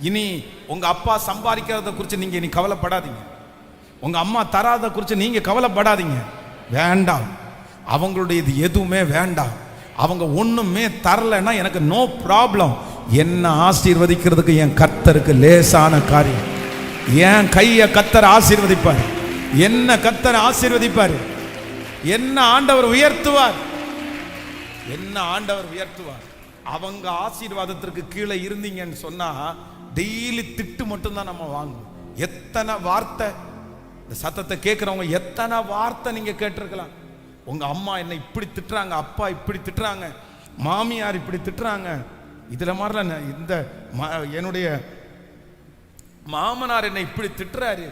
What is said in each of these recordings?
இனி உங்க அப்பா சம்பாதிக்கிறத குறித்து நீங்க இனி கவலைப்படாதீங்க. உங்க அம்மா தராத குறித்து நீங்க கவலைப்படாதீங்க. வேண்டாம், அவங்களுடையது எதுவுமே வேண்டாம். அவங்க ஒண்ணுமே தரலைன்னா எனக்கு நோ ப்ராப்ளம். என்ன ஆசீர்வதிக்கிறதுக்கு என் கர்த்தருக்கு லேசான காரியம். என் கையை கர்த்தர் ஆசீர்வதிப்பார், என்ன கர்த்தர் ஆசீர்வதிப்பார், என்ன ஆண்டவர் உயர்த்துவார், என்ன ஆண்டவர் உயர்த்துவார். அவங்க ஆசீர்வாதத்திற்கு கீழே இருந்தீங்கன்னு சொன்னா டெய்லி திட்டு மட்டும்தான் நம்ம வாங்குவோம். எத்தனை வார்த்தை, இந்த சத்தத்தை கேட்கிறவங்க எத்தனை வார்த்தை நீங்க கேட்டிருக்கலாம். உங்க அம்மா என்ன இப்படி திட்டுறாங்க, அப்பா இப்படி திட்டுறாங்க, மாமியார் இப்படி திட்டுறாங்க. இதுல மாதிரிலாம் இந்த என்னுடைய மாமனார் என்ன இப்படி திட்டுறாரு.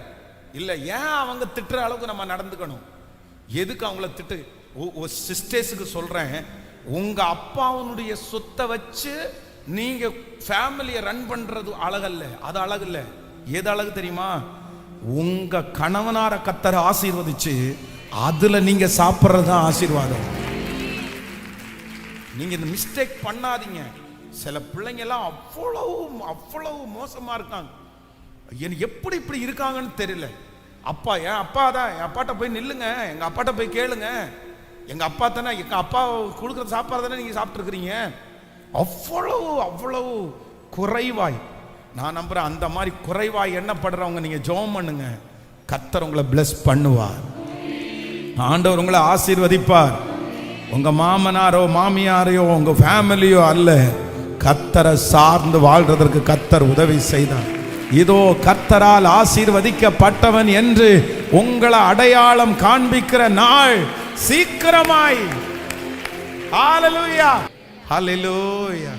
இல்ல, ஏன் அவங்க திட்டுற அளவுக்கு நம்ம நடந்துக்கணும்? எதுக்கு அவங்கள திட்டு? சிஸ்டர்ஸுக்கு சொல்றேன், உங்க அப்பாவுடைய சொத்தை வச்சு நீங்க ஃபேமிலியை ரன் பண்றது அழகல்ல. அது அழகில்ல. எது அழகு தெரியுமா? உங்க கணவனார கர்த்தர் ஆசீர்வதிச்சு அதுல நீங்க சாப்பிட்றது ஆசீர்வாதம். நீங்க இந்த மிஸ்டேக் பண்ணாதீங்க. சில பிள்ளைங்க எல்லாம் அவ்வளவு மோசமா இருக்காங்க. எப்படி இப்படி இருக்காங்கன்னு தெரியல. அப்பா, என் அப்பா தான், என் அப்பாட்ட போய் நில்லுங்க, எங்க அப்பாட்ட போய் கேளுங்க. எங்க அப்பா தானே, எங்க அப்பா கொடுக்குற சாப்பாடு தானே நீங்க சாப்பிட்டு இருக்கிறீங்க. அவ்வளவு குறைவாய். நான் நம்புறேன், அந்த மாதிரி குறைவாய் எண்ணப்படுறவங்க நீங்க ஜெபம் பண்ணுங்க, கர்த்தர் உங்களை பிளஸ் பண்ணுவார். ஆண்டவர் உங்களை ஆசீர்வதிப்பார். உங்க மாமனாரோ மாமியாரையோ உங்க ஃபேமிலியோ அல்ல, கர்த்தரை சார்ந்து வாழ்றதற்கு கர்த்தர் உதவி செய்தார். இதோ கர்த்தரால் ஆசீர்வதிக்கப்பட்டவன் என்று உங்களை அடையாளம் காண்பிக்கிற நாள் சீக்கிரமாய். ஹல்லேலூயா, ஹல்லேலூயா.